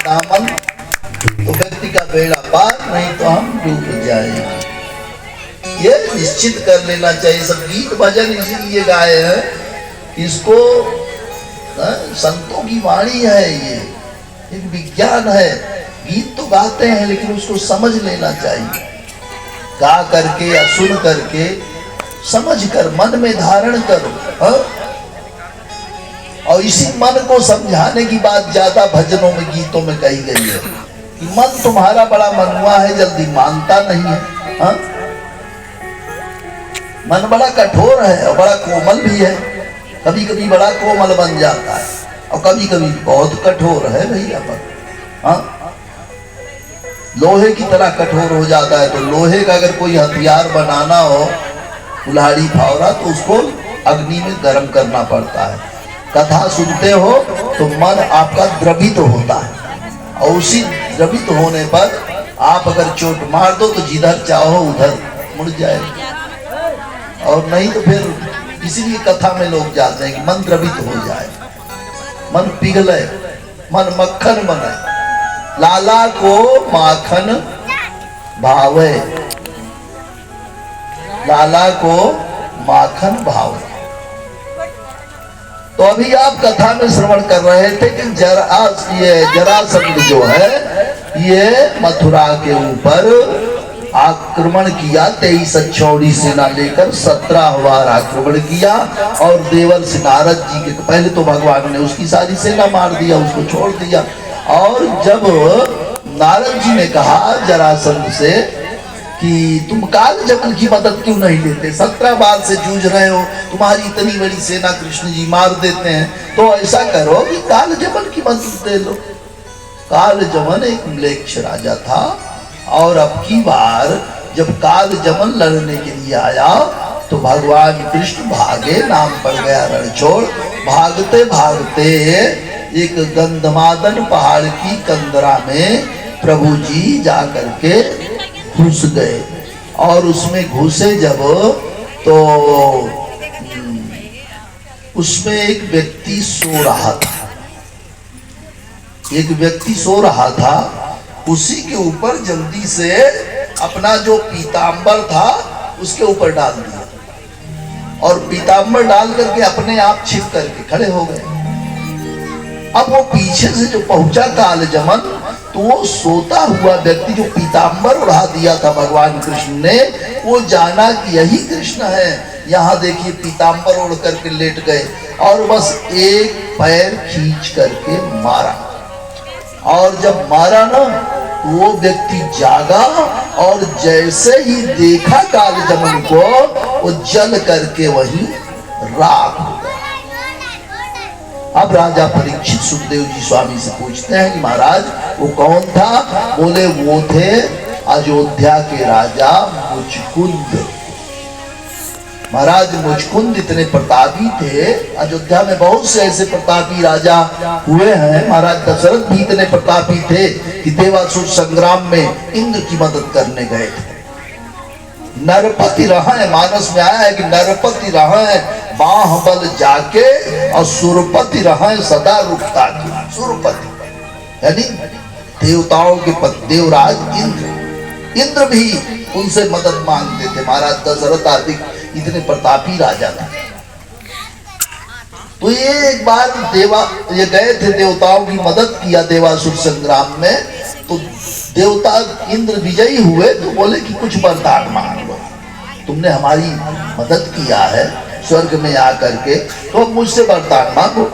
दामन तो व्यक्ति का बेड़ा पार, नहीं तो हम डूब जाएंगे। ये निश्चित कर लेना चाहिए। सब गीत भजन इसीलिए गाए हैं, इसको संतों की वाणी है, ये एक विज्ञान है। गीत तो गाते हैं लेकिन उसको समझ लेना चाहिए, गा करके या सुन करके समझ कर मन में धारण करो। और इसी मन को समझाने की बात ज्यादा भजनों में गीतों में कही गई है कि मन तुम्हारा बड़ा मनवा है, जल्दी मानता नहीं है। मन बड़ा कठोर है और बड़ा कोमल भी है, कभी कभी बड़ा कोमल बन जाता है और कभी कभी बहुत कठोर है भैया पर। लोहे की तरह कठोर हो जाता है। तो लोहे का अगर कोई हथियार बनाना हो, कुल्हाड़ी फावड़ा, तो उसको अग्नि में गर्म करना पड़ता है। कथा सुनते हो तो मन आपका द्रवित होता है और उसी द्रवित होने पर आप अगर चोट मार दो तो जिधर चाहो उधर मुड़ जाए, और नहीं तो फिर इसीलिए कथा में लोग जाते हैं कि मन द्रवित हो जाए, मन पिघले, मन मक्खन बने। लाला को माखन भावे, लाला को माखन भावे। तो अभी आप कथा में श्रवण कर रहे थे कि जरासंध जो है ये मथुरा के ऊपर आक्रमण किया। 23 अक्षौणी सेना लेकर 17 बार आक्रमण किया और देवल से नारद जी के पहले तो भगवान ने उसकी सारी सेना मार दिया, उसको छोड़ दिया। और जब नारद जी ने कहा जरासंध से कि तुम काल जमन की मदद क्यों नहीं लेते, 17 बार से जूझ रहे हो, तुम्हारी इतनी बड़ी सेना कृष्ण जी मार देते हैं, तो ऐसा करो कि काल जमन की मदद दे लो। काल जमन एक म्लेच्छ राजा था और अब की बार जब काल जमन लड़ने के लिए आया तो भगवान कृष्ण भागे, नाम पड़ गया रणछोड़। भागते भागते एक गंधमादन पहाड़ की कंदरा में प्रभु जी जा करके घुस गए और उसमें घुसे जब तो उसमें एक व्यक्ति सो रहा था, एक व्यक्ति सो रहा था। उसी के ऊपर जल्दी से अपना जो पीतांबर था उसके ऊपर डाल दिया और पीतांबर डाल करके अपने आप छिप करके खड़े हो गए। अब वो पीछे से जो पहुंचा काल जमन, तो वो सोता हुआ व्यक्ति जो पीतांबर उड़ा दिया था भगवान कृष्ण ने, वो जाना कि यही कृष्ण है। यहाँ देखिए पीतांबर उड़ करके लेट गए और बस एक पैर खींच करके मारा। और जब मारा ना तो वो व्यक्ति जागा और जैसे ही देखा काल जमन को, वो जल करके वही राख हो गया। अब राजा परीक्षित सुखदेव जी स्वामी से पूछते हैं कि महाराज वो कौन था? बोले वो थे अयोध्या के राजा मुचकुंद। महाराज मुचकुंद इतने प्रतापी थे, अयोध्या में बहुत से ऐसे प्रतापी राजा हुए हैं। महाराज दशरथ भी इतने प्रतापी थे कि देवासुर संग्राम में इंद्र की मदद करने गए थे। नरपति रहे, मानस में आया है कि नरपति रहे बाहुबल जाके और सुरपति रहे सदा रुकता के। सुरपति यानी देवताओं के पति देवराज इंद्र, इंद्र भी उनसे मदद मांगते थे। महाराज दशरथ आदि इतने प्रतापी राजा थे। तो ये एक बार ये गए थे, देवताओं की मदद किया देवासुर संग्राम में। तो देवता इंद्र विजयी हुए तो बोले कि कुछ वरदान मांग लो, तुमने हमारी मदद किया है स्वर्ग में आकर के, तो मुझसे वरदान मांगो।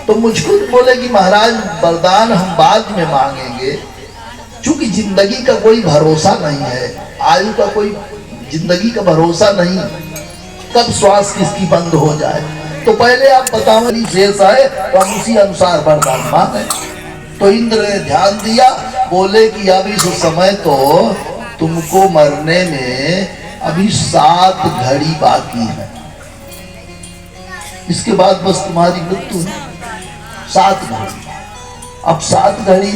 तो मुझको बोले कि महाराज वरदान हम बाद में मांगेंगे, क्योंकि जिंदगी का कोई भरोसा नहीं है, आयु का कोई जिंदगी का भरोसा नहीं, कब श्वास किसकी बंद हो जाए। तो पहले आप बताओ शेष आए तो हम उसी अनुसार वरदान मांगे। तो इंद्र ने ध्यान दिया, बोले कि अभी इस समय तो तुमको मरने में अभी 7 घड़ी बाकी है, इसके बाद बस तुम्हारी मृत्यु है। 7 घड़ी। अब 7 घड़ी,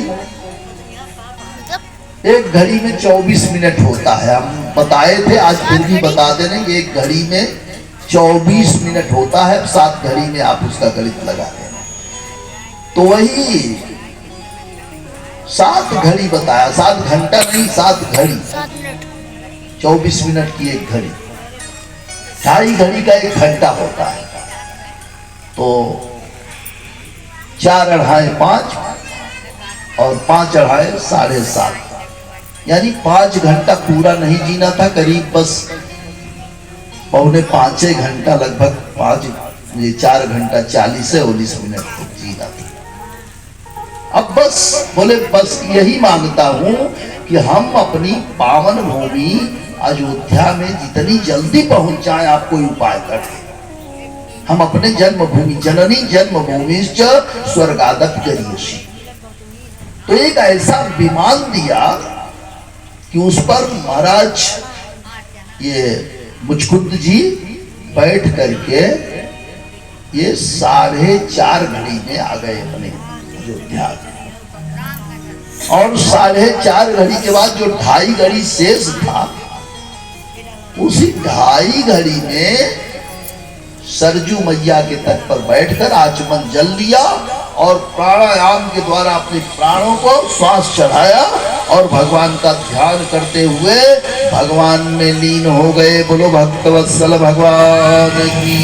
एक घड़ी में 24 मिनट होता है। हम बताए थे, आज फिर भी बता दे रहे हैं, एक घड़ी में 24 मिनट होता है। 7 घड़ी में आप उसका गणित लगा दें तो वही 7 घड़ी बताया, 7 घंटा नहीं, 7 घड़ी, 24 मिनट की एक घड़ी, 2.5 घड़ी का 1 घंटा होता है। तो 4 अढ़ाई 5 और 5 अढ़ाई 7.5, यानी 5 घंटा पूरा नहीं जीना था, करीब बस 4.25 घंटा, लगभग 4 घंटा 40 मिनट तक जीना था। अब बस बोले बस यही मांगता हूं कि हम अपनी पावन भूमि अयोध्या में जितनी जल्दी पहुंच जाए, आप कोई उपाय करें। हम अपने जन्मभूमि, जननी जन्मभूमि स्वर्गादप गरीयसी, तो एक ऐसा विमान दिया कि उस पर महाराज ये मुचकुंद जी बैठ करके ये 4.5 घड़ी में आ गए अपने अयोध्या। और 4.5 घड़ी के बाद जो 2.5 घड़ी शेष था, उसी 2.5 घड़ी में सरजू मैया के तट पर बैठकर आचमन जल लिया और प्राणायाम के द्वारा अपने प्राणों को श्वास चढ़ाया और भगवान का ध्यान करते हुए भगवान में लीन हो गए। बोलो भक्तवत्सल भगवान की।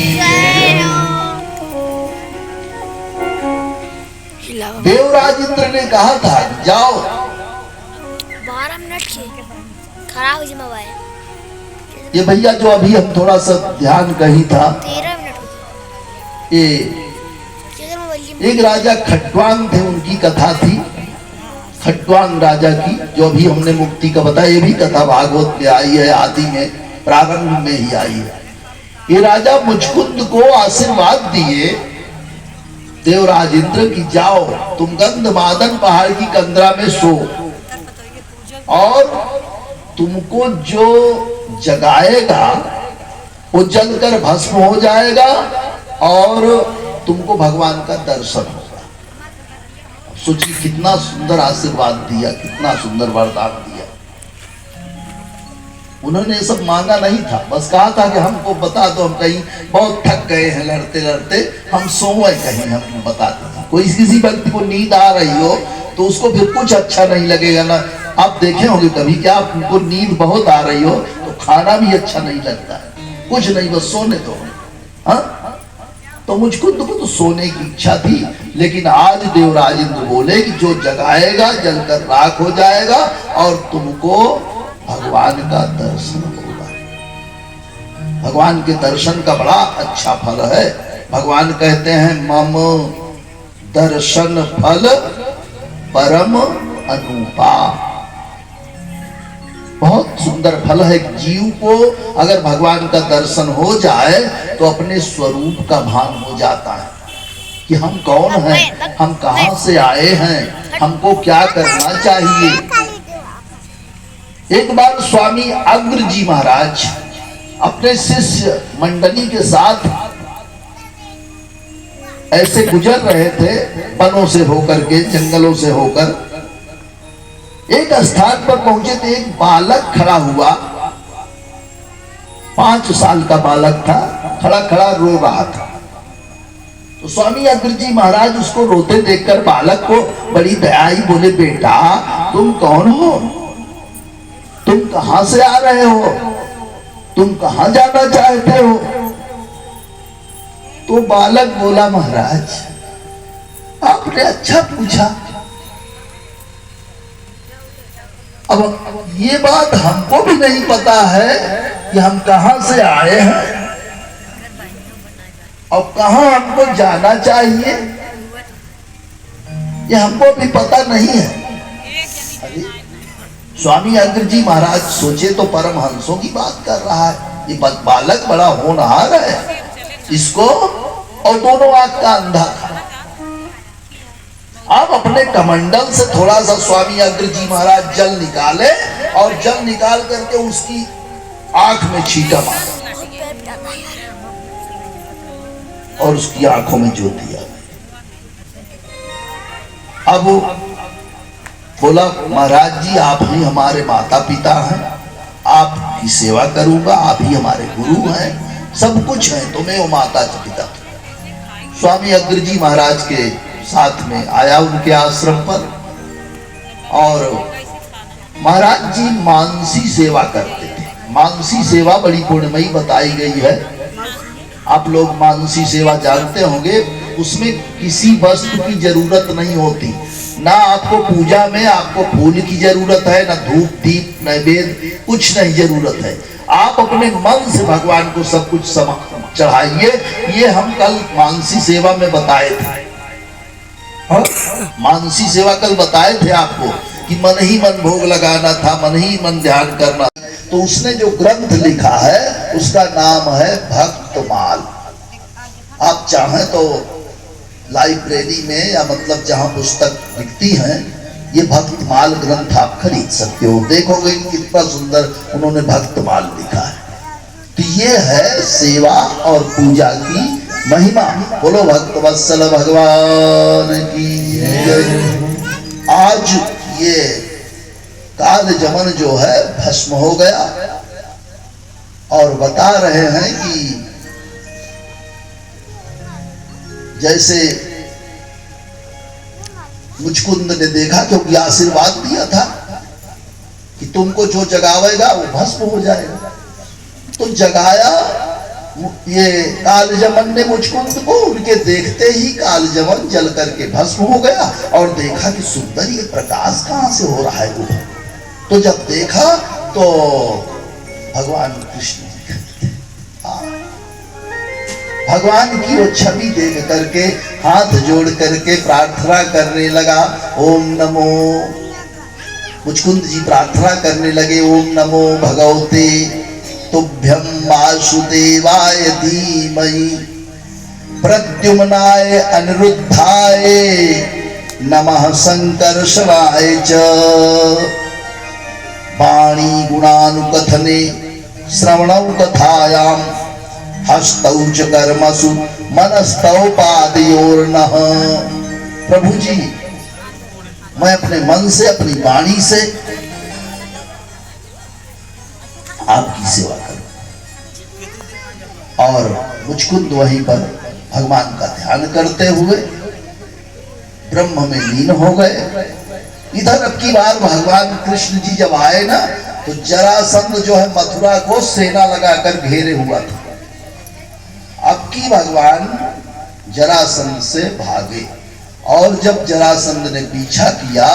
देवराज इंद्र ने कहा था जाओ 12 मिनट खराब जिम्मेवारी। ये भैया जो अभी हम थोड़ा सा ध्यान कही था, 13 मिनट। ये एक राजा खट्वांग थे, उनकी कथा थी, खट्वांग राजा की, जो अभी हमने मुक्ति का बताया। ये भी कथा भागवत में आई है, आदि में प्रारंभ में ही आई है। ये राजा मुचकुंद को आशीर्वाद दिए देवराज इंद्र की जाओ तुम गंधमादन पहाड़ की कंदरा में सो, और तुमको जो जगाएगा वो जलकर भस्म हो जाएगा और तुमको भगवान का दर्शन होगा। सोचिए कितना सुंदर आशीर्वाद दिया, कितना सुंदर वरदान दिया। उन्होंने ये सब मांगा नहीं था, बस कहा था कि हमको बता दो, हम कहीं बहुत थक गए हैं लड़ते लड़ते, हम सोए कहीं, हम बता दें। कोई किसी व्यक्ति को नींद आ रही हो तो उसको फिर कुछ अच्छा नहीं लगेगा ना। आप देखे होंगे कभी, क्या आपको नींद बहुत आ रही हो तो खाना भी अच्छा नहीं लगता है, कुछ नहीं, बस सोने दो। हाँ, तो मुझको तो सोने की इच्छा थी, लेकिन आज देवराज इंद्र बोले कि जो जगाएगा जलकर राख हो जाएगा और तुमको भगवान का दर्शन होगा। भगवान के दर्शन का बड़ा अच्छा फल है। भगवान कहते हैं मम दर्शन फल परम अनुपा। बहुत सुंदर फल है। जीव को अगर भगवान का दर्शन हो जाए तो अपने स्वरूप का भान हो जाता है कि हम कौन हैं, हम कहां से आए हैं, हमको क्या करना चाहिए। एक बार स्वामी अग्र जी महाराज अपने शिष्य मंडली के साथ ऐसे गुजर रहे थे, वनों से होकर के, जंगलों से होकर। एक स्थान पर पहुंचे तो एक बालक खड़ा हुआ, 5 साल का बालक था, खड़ा खड़ा रो रहा था। तो स्वामी अग्र जी महाराज उसको रोते देखकर बालक को बड़ी दया आई, बोले बेटा तुम कौन हो, तुम कहां से आ रहे हो, तुम कहां जाना चाहते हो। तो बालक बोला महाराज आपने अच्छा पूछा, अब ये बात हमको भी नहीं पता है कि हम कहां से आए हैं और कहां हमको जाना चाहिए, ये हमको भी पता नहीं है। स्वामी अग्र जी महाराज सोचे तो परमहंसों की बात कर रहा है, ये बालक बड़ा होनहार है, इसको, और दोनों आंख का अंधा था। आप अपने कमंडल से थोड़ा सा स्वामी अग्र जी महाराज जल निकाले और जल निकाल करके उसकी आंख में छींटा मारा और उसकी आंखों में ज्योति आ गई। अब बोला महाराज जी आप ही हमारे माता पिता हैं, आपकी सेवा करूंगा, आप ही हमारे गुरु हैं, सब कुछ है, तुम्हें वो माता पिता। स्वामी अग्र जी महाराज के साथ में आया उनके आश्रम पर और महाराज जी मानसी सेवा करते थे। मानसी सेवा बड़ी पुण्यमयी बताई गई है। आप लोग मानसी सेवा जानते होंगे। उसमें किसी वस्तु की जरूरत नहीं होती, ना आपको पूजा में आपको फूल की जरूरत है, ना धूप दीप नैवेद्य, कुछ नहीं जरूरत है। आप अपने मन से भगवान को सब कुछ चढ़ाइए। ये हम कल मानसी सेवा में बताए थे। मानसी सेवा कल बताए थे आपको कि मन ही मन भोग लगाना था, मन ही मन ध्यान करना। तो उसने जो ग्रंथ लिखा है उसका नाम है भक्तमाल। आप चाहें तो लाइब्रेरी में या मतलब जहां पुस्तक बिकती हैं, ये भक्तमाल ग्रंथ आप खरीद सकते हो। देखोगे कितना सुंदर उन्होंने भक्तमाल लिखा है। तो ये है सेवा और पूजा की महिमा। बोलो भक्तवत्सल भगवान की जय। आज ये काल जमन जो है भस्म हो गया और बता रहे हैं कि जैसे मुचकुंद ने देखा, क्योंकि आशीर्वाद दिया था कि तुमको जो जगावेगा वो भस्म हो जाएगा, तो जगाया ये कालजमन ने मुचकुंद को। उनके देखते ही कालजमन जल करके भस्म हो गया और देखा कि सुंदर ये प्रकाश कहां से हो रहा है। तो जब देखा तो भगवान कृष्ण भगवान की वो छवि देख करके हाथ जोड़ करके प्रार्थना करने लगा। ओम नमो, मुचकुंद जी प्रार्थना करने लगे, ओम नमो भगवते तुभ्यं वासुदेवाय धीमहि प्रद्युम्नाय अनिरुद्धाय नमः संकर्षणाय च। वाणी गुणानुकथने श्रवणौ कथायाम हस्तौ च कर्मसु मनस्तौ पादयोर्नः। प्रभु जी, मैं अपने मन से अपनी वाणी से आपकी सेवा करूं। और मुचकुंद वहीं पर भगवान का ध्यान करते हुए ब्रह्म में लीन हो गए। इधर अब की बार भगवान कृष्ण जी जब आए ना, तो जरासंध जो है मथुरा को सेना लगाकर घेरे हुआ था। अब की भगवान जरासंध से भागे, और जब जरासंध ने पीछा किया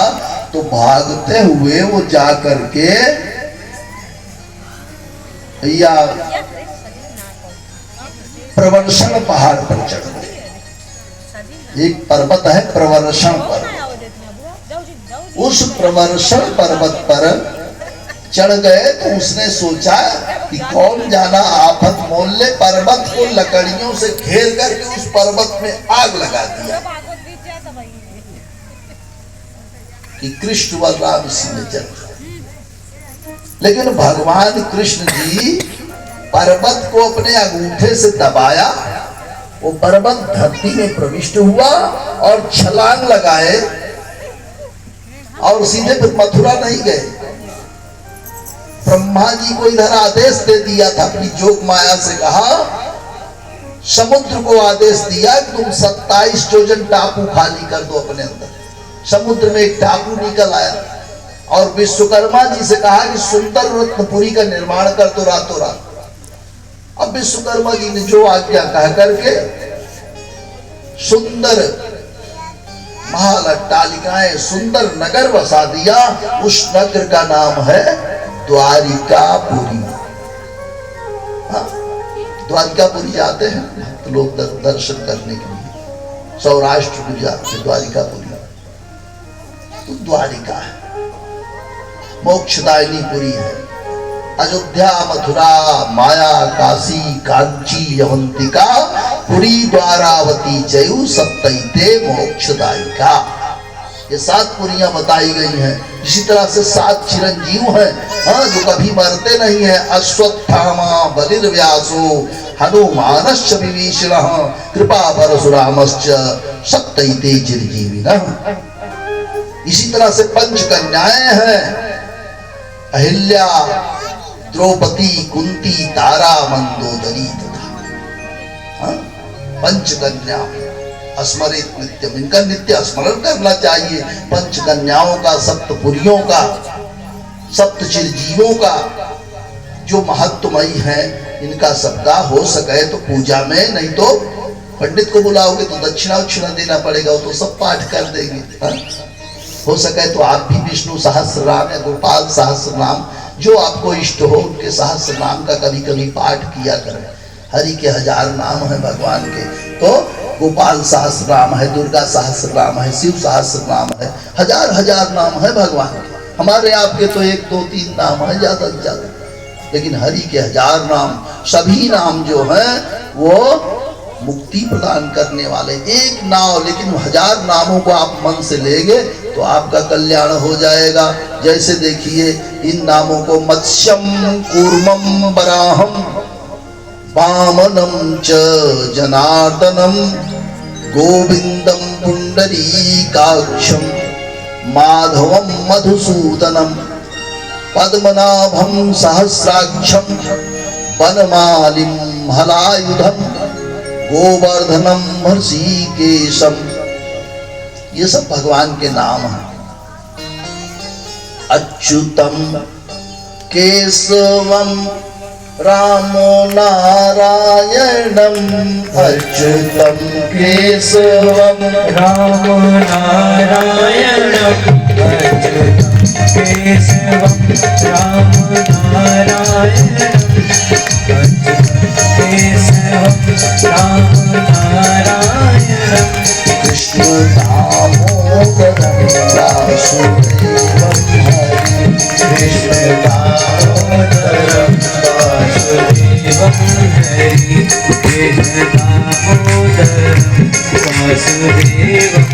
तो भागते हुए वो जाकर के या प्रवर्षण पहाड़ पर चढ़ गए। एक पर्वत है प्रवर्षण पर्वत, उस प्रवर्षण पर्वत पर चढ़ गए। तो उसने सोचा कि कौन जाना आफत मोल ले, पर्वत को लकड़ियों से घेर करके उस पर्वत में आग लगा दिया कि कृष्ण बलराम इसी में चल। लेकिन भगवान कृष्ण जी पर्वत को अपने अंगूठे से दबाया, वो पर्वत धरती में प्रविष्ट हुआ और छलांग लगाए और सीधे फिर मथुरा नहीं गए। ब्रह्मा जी को इधर आदेश दे दिया था, अपनी जोग माया से कहा, समुद्र को आदेश दिया कि तुम 27 योजन टापू खाली कर दो अपने अंदर। समुद्र में एक टापू निकल आया और विश्वकर्मा जी से कहा कि सुंदर रत्नपुरी का निर्माण कर दो रातों रात। अब विश्वकर्मा जी ने जो आज्ञा कह करके सुंदर महल अट्टालिकाएं, सुंदर नगर बसा दिया। उस नगर का नाम है द्वारिकापुरी। द्वारिकापुरी जाते हैं तो लोग दर्शन करने के लिए, सौराष्ट्र को जाते द्वारिकापुरी। तो द्वारिका है, मोक्षदायिनी पुरी है। अयोध्या, मथुरा, माया, काशी, कांची, अवंतिका, पुरी, द्वारावती चयु सप्तैते मोक्षदायिका। ये 7 पुरियां बताई गई हैं। इसी तरह से 7 चिरंजीव हैं, जो कभी मरते नहीं है। अश्वत्थामा बलिर्व्यासो हनुमानश्च विभीषणः कृपा परशुरामश्च सप्तैते चिरजीविनः। इसी तरह से 5 कन्याएं हैं, अहिल्या, द्रौपदी, कुंती, तारा, मंदोदरी तथा 5 कन्या। स्मरित नित्यम, इनका नित्य स्मरण करना चाहिए। पंच कन्याओं का, सप्तपुरियों का, सप्त चिरजीवों का जो महत्वमयी है, इनका सबका हो सके तो पूजा में, नहीं तो पंडित को बुलाओगे तो दक्षिणा उक्षिणा देना पड़ेगा, वो तो सब पाठ कर देंगे। हाँ? हो सके तो आप भी विष्णु सहस्र नाम या गोपाल सहस्र नाम जो आपको इष्ट हो, उनके सहस्र नाम का कभी कभी पाठ किया करें। हरि के 1000 नाम है भगवान के, तो गोपाल सहस्र नाम है, दुर्गा सहस्र नाम है, शिव सहस्र नाम है, 1000 नाम है भगवान के। हमारे आपके तो 1 2 3 नाम है ज्यादा से ज्यादा, लेकिन हरि के 1000 नाम, सभी नाम जो है वो मुक्ति प्रदान करने वाले। एक नाम, लेकिन 1000 नामों को आप मन से लेंगे तो आपका कल्याण हो जाएगा। जैसे देखिए इन नामों को मत्स्यम कूर्मम वराहम वामनम च जनार्दनम गोविंदम पुंडरीकाक्षम माधवम मधुसूदनम पद्मनाभम सहस्राक्षम वनमालिम हलायुधम गोवर्धनम हर्षिकेशम, ये सब भगवान के नाम हैं। अच्युतम केशवम रामो नारायणम, अच्युतम केशवम रामो नारायणम, अच्युतम केशवम रामो नारायणम, अच्युतम केशवम रामो नारायणम, कृष्ण दामोदरम वासुदेवम हरि, कृष्ण दामोदरम वासुदेवम हरि, कृष्ण दामोदरम वासुदेवम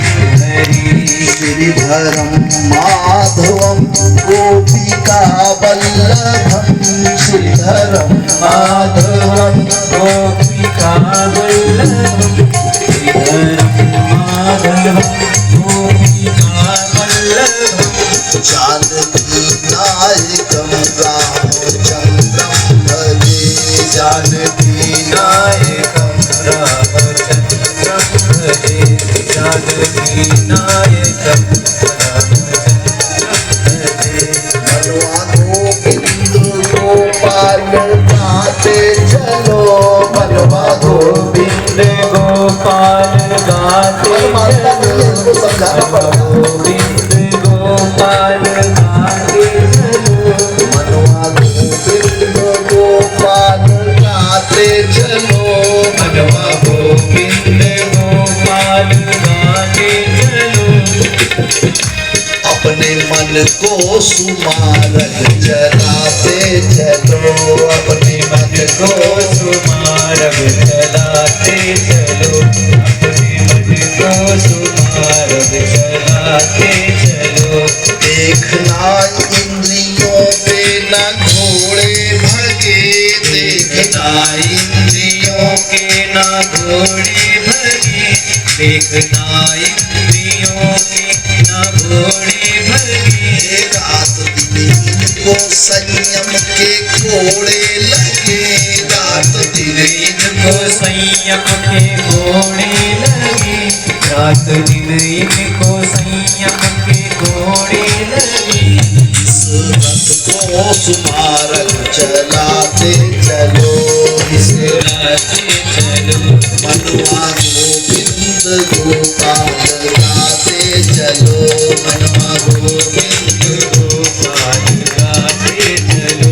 हरि, श्रीधरम माधवम गोपिका वल्लभम, श्रीधरम माधवम गोपिका वल्लभम, श्रीधरम माधवम गोपिका वल्लभम, जानकी नायकम रामचंद्रम भजे, जानकी नायकम रामचंद्रम भजे, जानकी नायकम रामचंद्रम भजे, मनवा गोविंद गोपाल गाते चलो, मनवा गोविंद गोपाल गाते चलो, समझाना पड़ेगा। गोविंद गोपाल गाते चलो, मनवा गोविंद गोपाल गाते चलो, मनवा गोविंद गोपाल गाते चलो, अपने मन को सुमारक जलाते चलो, अपने मन को को सुमारग चलाते चलो, अपने मन को सुमारग चलाते चलो, देखना इंद्रियों पे न घोड़े भगे, देखना इंद्रियों के ना घोड़े भगे, देखना इंद्रियों के ना घोड़े भगे, रात दिन इनको संयम के घोड़े लगे, रात दिन इनको संयम के घोड़े लगे, रात दिन इनको संयम के घोड़े लगे, इस रथ को सुमारक चलाते चलो, इस चलाते चलो, मनवा गोविंद गोपाल गाते चलो, मनवा गोविंद गोपाल गाते चलो,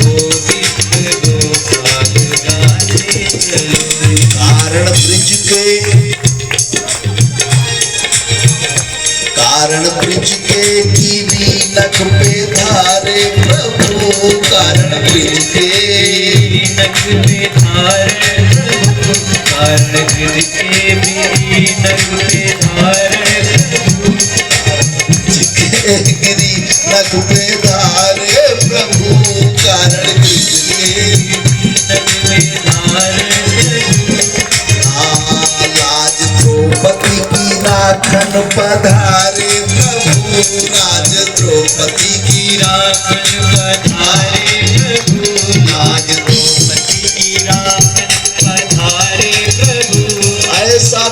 गोविंद गोपाल गाते चलो, कारण ब्रिज के कीवी नख पे धारे प्रभु, कारण ब्रिज के नख पे धारे प्रभु, कारण ब्रिज के भी नख पे धारे प्रभु, गिरी नख पे धारे प्रभु, कारण ब्रिज के नख पे धारे प्रभु, लाज द्रौपदी की राखन पधारे प्रभु, लाज द्रौपदी की राखन पधारे प्रभु, लाज द्रौपदी की राखन पधारे प्रभु, ऐसा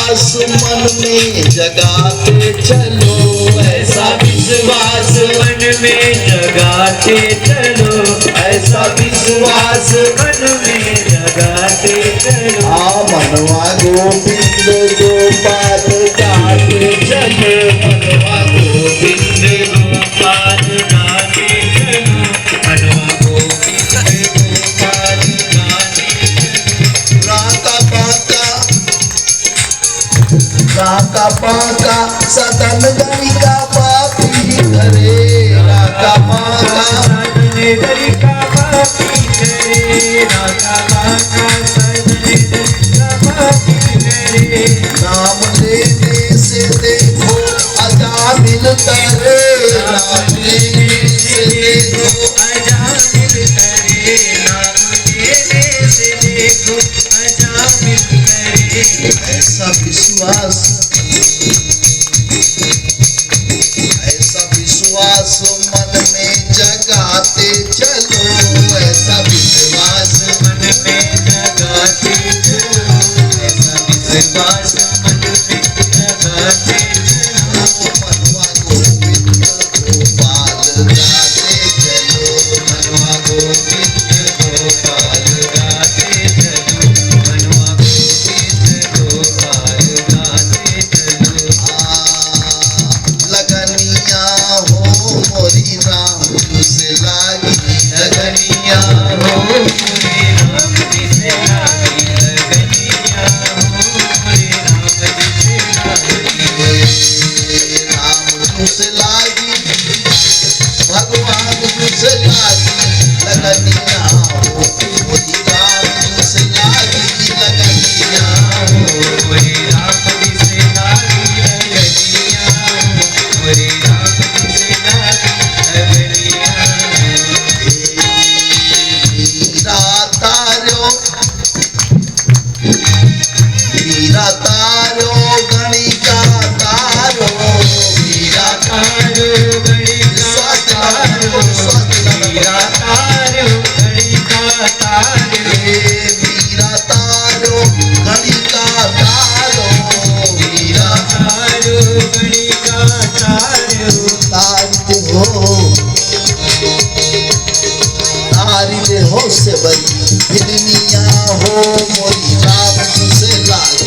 विश्वास मन में जगाते चलो, ऐसा विश्वास मन में जगाते चलो, ऐसा विश्वास मन में जगाते चलो। हाँ मनवा गोविंद गोपाल गाते चलो, मनवा गोविंद गोपाल गाते चलो, मनवा गोविंद गोपाल गाते चलो। राका पाका सदन गणिका पापी करे, राका पाका सदन गणिका पापी करे, राका पाका सदन गणिका पापी करे। नाम लेने से देखो अजामिल करे, नाम लेने से देखो अजामिल करे, नाम लेने से देखो अजामिल करे। ऐसा विश्वास मन में जगाते चलो, ऐसा विश्वास मन में जगाते चलो, ऐसा विश्वास मन में जगाते चलो। मनवा गोविंद गोपाल गाते चलो, मनवा गोविंद गोपाल गाते चलो, मनवा गोविंद गोपाल गाते चलो। लगनिया हो मोरी राम तुझसे लागी, लगनिया हो मोरे राम जी से लागी, लगनिया हो मोरे राम जी से लागी। राम तुझसे लागी, भगवान तुझसे लागी, लगनिया हो मोरी राम तुझसे लागी, लगनिया हो मोरे राम जी से लागी, लगनिया हो मोरे राम जी से लागी, लगनिया मीरा तारो गणिका तारो, मीरा तारो गणिका तारो, मीरा तारो गणिका तारो, मीरा तारो गणिका तारो, मीरा तारो गणिका तारो। तारी हो से बड़ी फिल्मिया हो मोरी राम तुझसे लागी,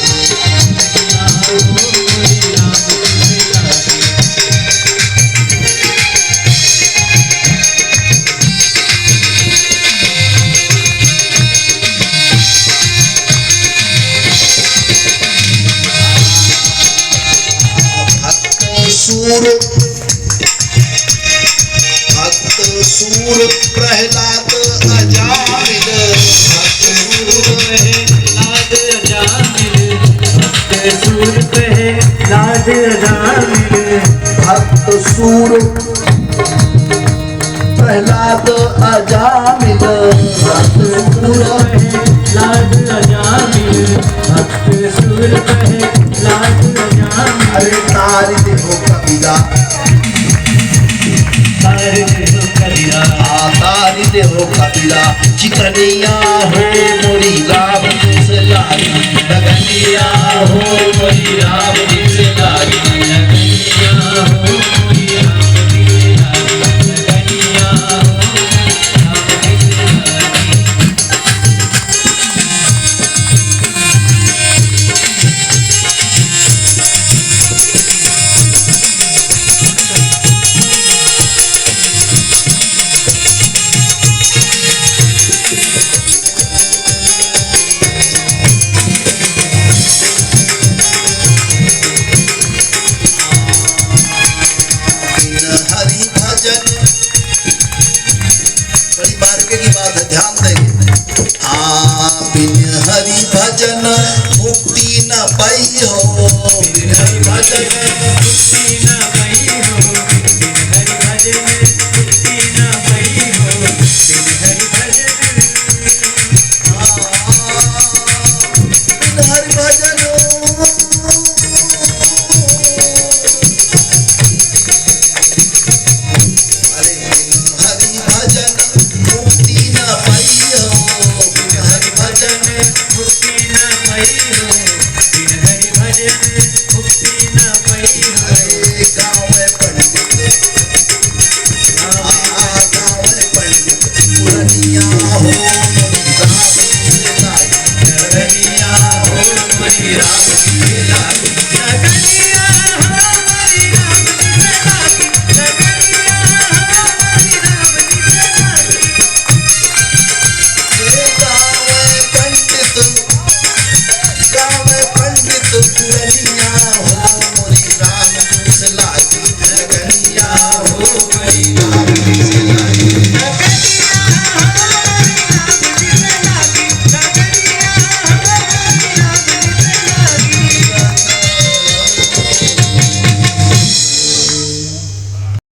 भक्त सूर प्रहलाद अजामिल, भक्त लाद जामिल, भक्त सूर पे लाद जामिल, भक्त सूर प्रहलाद अजामिल, भक्त सूर लाद जामिल, भक्त सूर पे लाद जामिल। अरे तारी देखो कबीरा, तारे देखो कबीरा, तारी देखो कबीरा, चिकनिया हो मोरी राम तुझसे लागी, लगनिया हो मोरी राम जी से लागी, लगनिया हो मोरी राम जी से लागी, लगनिया हो राम जी से लागी। भजन मेला